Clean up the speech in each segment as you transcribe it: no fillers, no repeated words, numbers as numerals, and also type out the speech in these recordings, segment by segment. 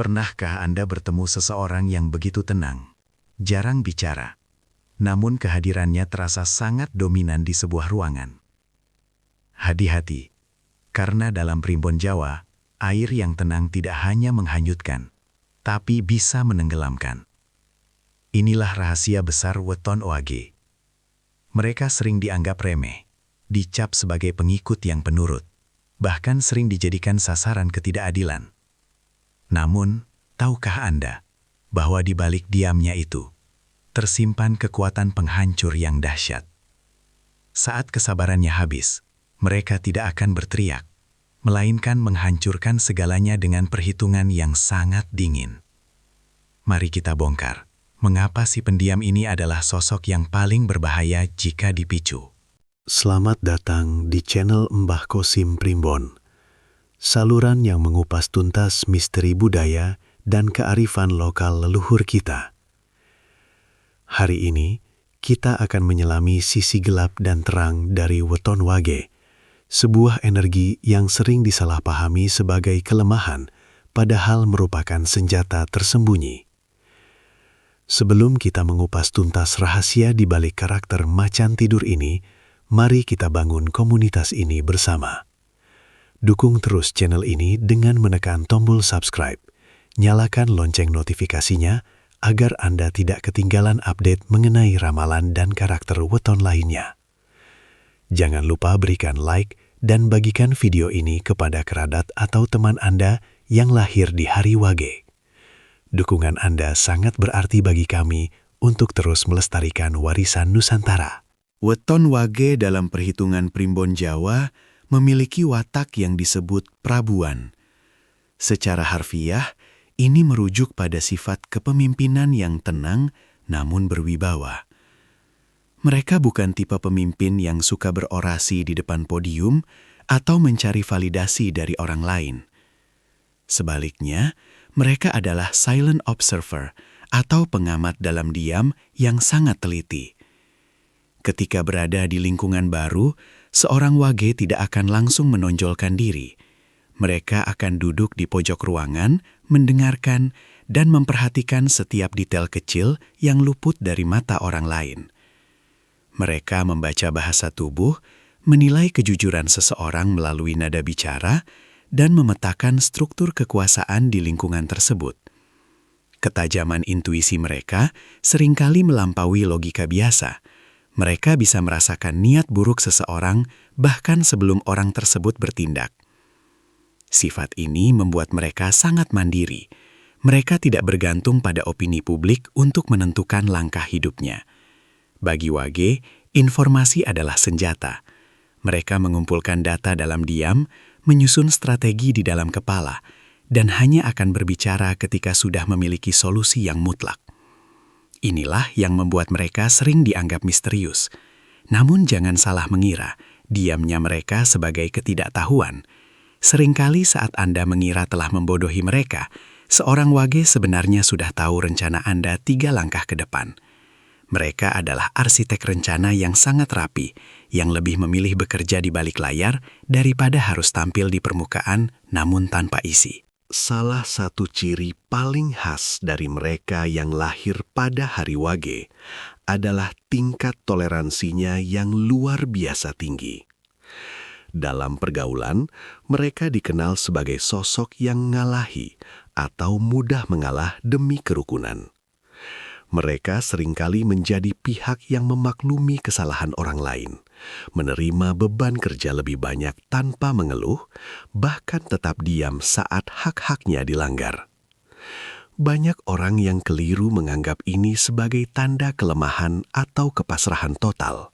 Pernahkah Anda bertemu seseorang yang begitu tenang, jarang bicara, namun kehadirannya terasa sangat dominan di sebuah ruangan? Hati-hati, karena dalam primbon Jawa, air yang tenang tidak hanya menghanyutkan, tapi bisa menenggelamkan. Inilah rahasia besar weton OAG. Mereka sering dianggap remeh, dicap sebagai pengikut yang penurut, bahkan sering dijadikan sasaran ketidakadilan. Namun, tahukah Anda bahwa di balik diamnya itu tersimpan kekuatan penghancur yang dahsyat? Saat kesabarannya habis, mereka tidak akan berteriak, melainkan menghancurkan segalanya dengan perhitungan yang sangat dingin. Mari kita bongkar, mengapa si pendiam ini adalah sosok yang paling berbahaya jika dipicu. Selamat datang di channel Mbah Kosim Primbon, saluran yang mengupas tuntas misteri budaya dan kearifan lokal leluhur kita. Hari ini, kita akan menyelami sisi gelap dan terang dari weton wage, sebuah energi yang sering disalahpahami sebagai kelemahan, padahal merupakan senjata tersembunyi. Sebelum kita mengupas tuntas rahasia di balik karakter macan tidur ini, mari kita bangun komunitas ini bersama. Dukung terus channel ini dengan menekan tombol subscribe. Nyalakan lonceng notifikasinya agar Anda tidak ketinggalan update mengenai ramalan dan karakter weton lainnya. Jangan lupa berikan like dan bagikan video ini kepada kerabat atau teman Anda yang lahir di hari wage. Dukungan Anda sangat berarti bagi kami untuk terus melestarikan warisan Nusantara. Weton wage dalam perhitungan primbon Jawa memiliki watak yang disebut prabuan. Secara harfiah, ini merujuk pada sifat kepemimpinan yang tenang namun berwibawa. Mereka bukan tipe pemimpin yang suka berorasi di depan podium atau mencari validasi dari orang lain. Sebaliknya, mereka adalah silent observer atau pengamat dalam diam yang sangat teliti. Ketika berada di lingkungan baru, seorang wage tidak akan langsung menonjolkan diri. Mereka akan duduk di pojok ruangan, mendengarkan, dan memperhatikan setiap detail kecil yang luput dari mata orang lain. Mereka membaca bahasa tubuh, menilai kejujuran seseorang melalui nada bicara, dan memetakan struktur kekuasaan di lingkungan tersebut. Ketajaman intuisi mereka seringkali melampaui logika biasa. Mereka bisa merasakan niat buruk seseorang bahkan sebelum orang tersebut bertindak. Sifat ini membuat mereka sangat mandiri. Mereka tidak bergantung pada opini publik untuk menentukan langkah hidupnya. Bagi wage, informasi adalah senjata. Mereka mengumpulkan data dalam diam, menyusun strategi di dalam kepala, dan hanya akan berbicara ketika sudah memiliki solusi yang mutlak. Inilah yang membuat mereka sering dianggap misterius. Namun jangan salah mengira, diamnya mereka sebagai ketidaktahuan. Seringkali saat Anda mengira telah membodohi mereka, seorang wage sebenarnya sudah tahu rencana Anda 3 langkah ke depan. Mereka adalah arsitek rencana yang sangat rapi, yang lebih memilih bekerja di balik layar daripada harus tampil di permukaan namun tanpa isi. Salah satu ciri paling khas dari mereka yang lahir pada hari wage adalah tingkat toleransinya yang luar biasa tinggi. Dalam pergaulan, mereka dikenal sebagai sosok yang ngalahi atau mudah mengalah demi kerukunan. Mereka seringkali menjadi pihak yang memaklumi kesalahan orang lain, menerima beban kerja lebih banyak tanpa mengeluh, bahkan tetap diam saat hak-haknya dilanggar. Banyak orang yang keliru menganggap ini sebagai tanda kelemahan atau kepasrahan total.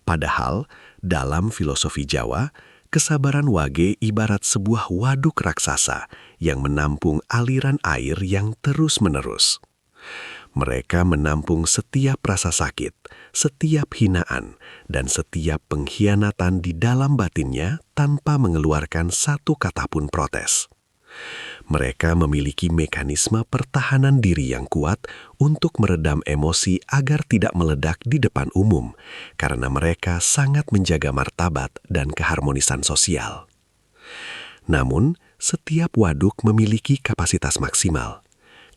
Padahal, dalam filosofi Jawa, kesabaran wage ibarat sebuah waduk raksasa yang menampung aliran air yang terus-menerus. Mereka menampung setiap rasa sakit, setiap hinaan, dan setiap pengkhianatan di dalam batinnya tanpa mengeluarkan satu kata pun protes. Mereka memiliki mekanisme pertahanan diri yang kuat untuk meredam emosi agar tidak meledak di depan umum, karena mereka sangat menjaga martabat dan keharmonisan sosial. Namun, Setiap waduk memiliki kapasitas maksimal.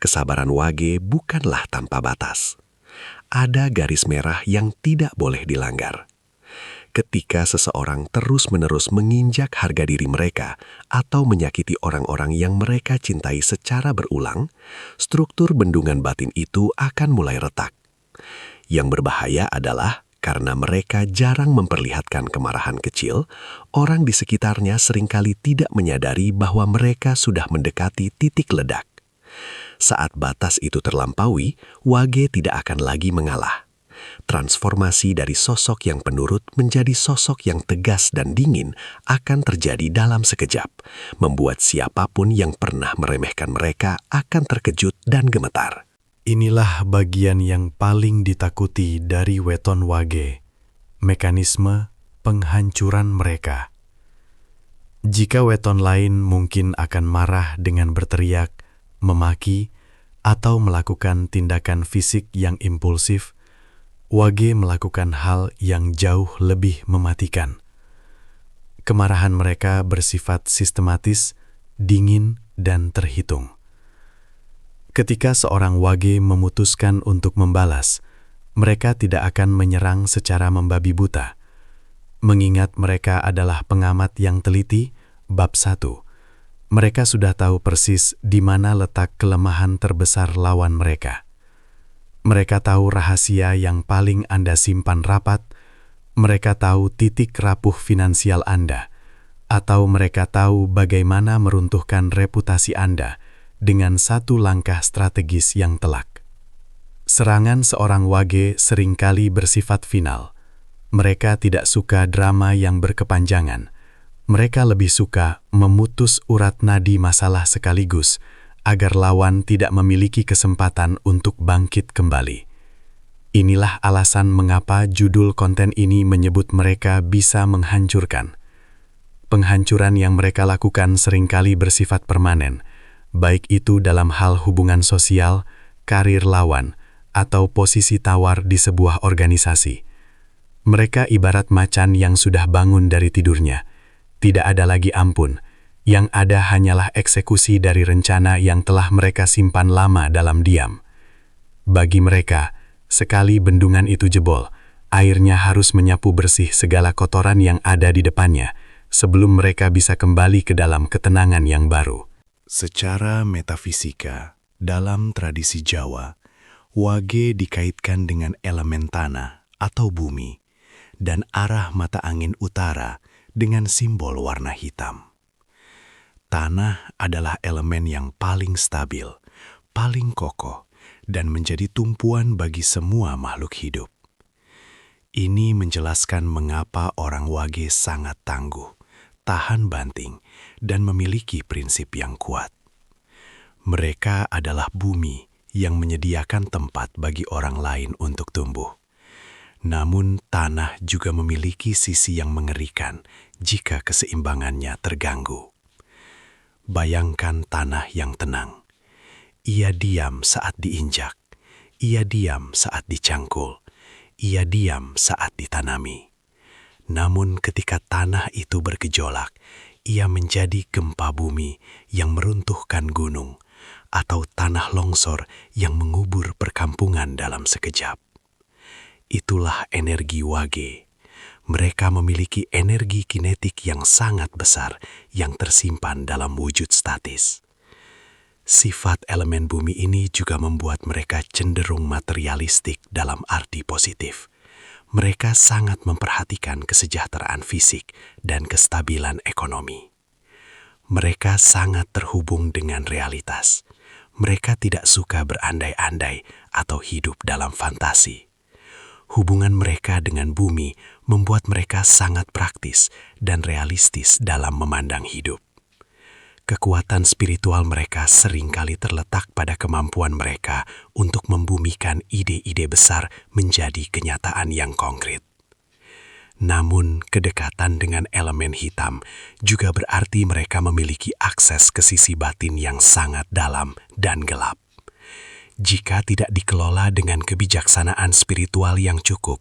Kesabaran Wage bukanlah tanpa batas. Ada garis merah yang tidak boleh dilanggar. Ketika seseorang terus-menerus menginjak harga diri mereka atau menyakiti orang-orang yang mereka cintai secara berulang, struktur bendungan batin itu akan mulai retak. Yang berbahaya adalah karena mereka jarang memperlihatkan kemarahan kecil, orang di sekitarnya seringkali tidak menyadari bahwa mereka sudah mendekati titik ledak. Saat batas itu terlampaui, Wage tidak akan lagi mengalah. Transformasi dari sosok yang penurut menjadi sosok yang tegas dan dingin akan terjadi dalam sekejap, membuat siapapun yang pernah meremehkan mereka akan terkejut dan gemetar. Inilah bagian yang paling ditakuti dari weton Wage, mekanisme penghancuran mereka. Jika weton lain mungkin akan marah dengan berteriak, memaki, atau melakukan tindakan fisik yang impulsif, Wage melakukan hal yang jauh lebih mematikan. Kemarahan mereka bersifat sistematis, dingin, dan terhitung. Ketika seorang Wage memutuskan untuk membalas, mereka tidak akan menyerang secara membabi buta. Mengingat mereka adalah pengamat yang teliti, bab 1. Mereka sudah tahu persis di mana letak kelemahan terbesar lawan mereka. Mereka tahu rahasia yang paling Anda simpan rapat, mereka tahu titik rapuh finansial Anda, atau mereka tahu bagaimana meruntuhkan reputasi Anda dengan satu langkah strategis yang telak. Serangan seorang Wage seringkali bersifat final. Mereka tidak suka drama yang berkepanjangan. Mereka lebih suka memutus urat nadi masalah sekaligus, agar lawan tidak memiliki kesempatan untuk bangkit kembali. Inilah alasan mengapa judul konten ini menyebut mereka bisa menghancurkan. Penghancuran yang mereka lakukan seringkali bersifat permanen, baik itu dalam hal hubungan sosial, karir lawan, atau posisi tawar di sebuah organisasi. Mereka ibarat macan yang sudah bangun dari tidurnya. Tidak ada lagi ampun. Yang ada hanyalah eksekusi dari rencana yang telah mereka simpan lama dalam diam. Bagi mereka, sekali bendungan itu jebol, airnya harus menyapu bersih segala kotoran yang ada di depannya, sebelum mereka bisa kembali ke dalam ketenangan yang baru. Secara metafisika, dalam tradisi Jawa, Wage dikaitkan dengan elemen tanah atau bumi, dan arah mata angin utara dengan simbol warna hitam. Tanah adalah elemen yang paling stabil, paling kokoh, dan menjadi tumpuan bagi semua makhluk hidup. Ini menjelaskan mengapa orang Wage sangat tangguh, tahan banting, dan memiliki prinsip yang kuat. Mereka adalah bumi yang menyediakan tempat bagi orang lain untuk tumbuh. Namun tanah juga memiliki sisi yang mengerikan jika keseimbangannya terganggu. Bayangkan tanah yang tenang. Ia diam saat diinjak, ia diam saat dicangkul, ia diam saat ditanami. Namun ketika tanah itu bergejolak, ia menjadi gempa bumi yang meruntuhkan gunung, atau tanah longsor yang mengubur perkampungan dalam sekejap. Itulah energi Wage. Mereka memiliki energi kinetik yang sangat besar yang tersimpan dalam wujud statis. Sifat elemen bumi ini juga membuat mereka cenderung materialistik dalam arti positif. Mereka sangat memperhatikan kesejahteraan fisik dan kestabilan ekonomi. Mereka sangat terhubung dengan realitas. Mereka tidak suka berandai-andai atau hidup dalam fantasi. Hubungan mereka dengan bumi membuat mereka sangat praktis dan realistis dalam memandang hidup. Kekuatan spiritual mereka seringkali terletak pada kemampuan mereka untuk membumikan ide-ide besar menjadi kenyataan yang konkret. Namun, kedekatan dengan elemen hitam juga berarti mereka memiliki akses ke sisi batin yang sangat dalam dan gelap. Jika tidak dikelola dengan kebijaksanaan spiritual yang cukup,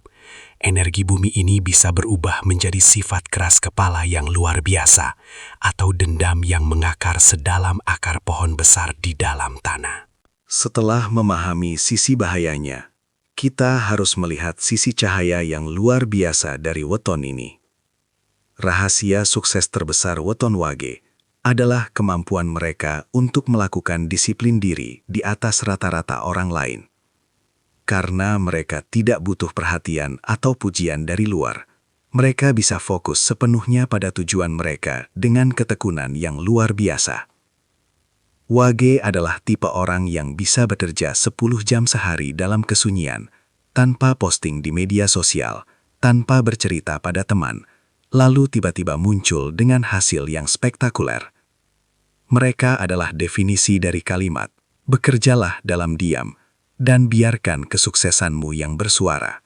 energi bumi ini bisa berubah menjadi sifat keras kepala yang luar biasa atau dendam yang mengakar sedalam akar pohon besar di dalam tanah. Setelah memahami sisi bahayanya, kita harus melihat sisi cahaya yang luar biasa dari weton ini. Rahasia sukses terbesar weton wage adalah kemampuan mereka untuk melakukan disiplin diri di atas rata-rata orang lain. Karena mereka tidak butuh perhatian atau pujian dari luar, mereka bisa fokus sepenuhnya pada tujuan mereka dengan ketekunan yang luar biasa. Wage adalah tipe orang yang bisa bekerja 10 jam sehari dalam kesunyian, tanpa posting di media sosial, tanpa bercerita pada teman, lalu tiba-tiba muncul dengan hasil yang spektakuler. Mereka adalah definisi dari kalimat, bekerjalah dalam diam, dan biarkan kesuksesanmu yang bersuara.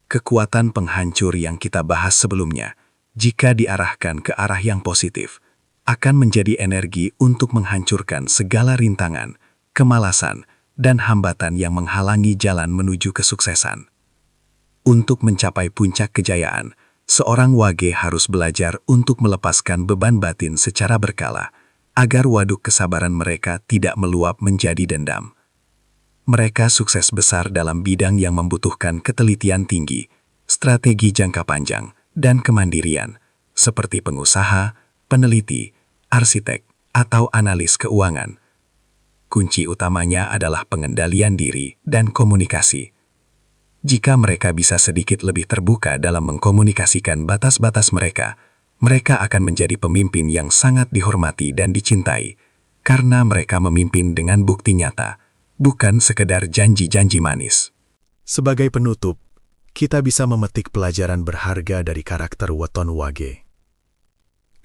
Kekuatan penghancur yang kita bahas sebelumnya, jika diarahkan ke arah yang positif, akan menjadi energi untuk menghancurkan segala rintangan, kemalasan, dan hambatan yang menghalangi jalan menuju kesuksesan. Untuk mencapai puncak kejayaan, seorang wage harus belajar untuk melepaskan beban batin secara berkala, agar waduk kesabaran mereka tidak meluap menjadi dendam. Mereka sukses besar dalam bidang yang membutuhkan ketelitian tinggi, strategi jangka panjang, dan kemandirian, seperti pengusaha, peneliti, arsitek, atau analis keuangan. Kunci utamanya adalah pengendalian diri dan komunikasi. Jika mereka bisa sedikit lebih terbuka dalam mengkomunikasikan batas-batas mereka, mereka akan menjadi pemimpin yang sangat dihormati dan dicintai, karena mereka memimpin dengan bukti nyata, bukan sekedar janji-janji manis. Sebagai penutup, kita bisa memetik pelajaran berharga dari karakter weton wage.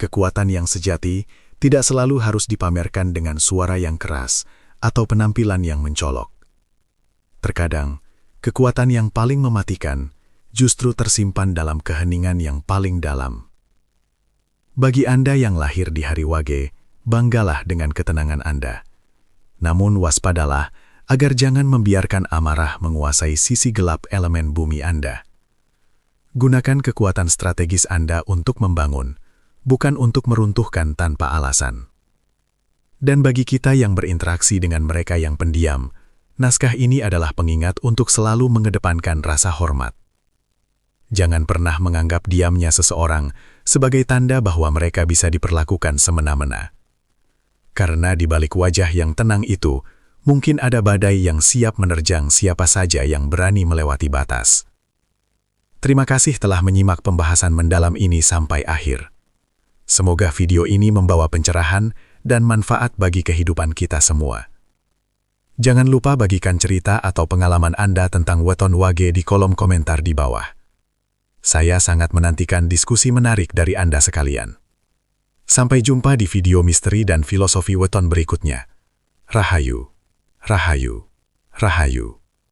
Kekuatan yang sejati tidak selalu harus dipamerkan dengan suara yang keras atau penampilan yang mencolok. Terkadang, kekuatan yang paling mematikan justru tersimpan dalam keheningan yang paling dalam. Bagi Anda yang lahir di hari wage, banggalah dengan ketenangan Anda. Namun waspadalah agar jangan membiarkan amarah menguasai sisi gelap elemen bumi Anda. Gunakan kekuatan strategis Anda untuk membangun, bukan untuk meruntuhkan tanpa alasan. Dan bagi kita yang berinteraksi dengan mereka yang pendiam, naskah ini adalah pengingat untuk selalu mengedepankan rasa hormat. Jangan pernah menganggap diamnya seseorang sebagai tanda bahwa mereka bisa diperlakukan semena-mena. Karena di balik wajah yang tenang itu, mungkin ada badai yang siap menerjang siapa saja yang berani melewati batas. Terima kasih telah menyimak pembahasan mendalam ini sampai akhir. Semoga video ini membawa pencerahan dan manfaat bagi kehidupan kita semua. Jangan lupa bagikan cerita atau pengalaman Anda tentang weton wage di kolom komentar di bawah. Saya sangat menantikan diskusi menarik dari Anda sekalian. Sampai jumpa di video misteri dan filosofi weton berikutnya. Rahayu, Rahayu, Rahayu.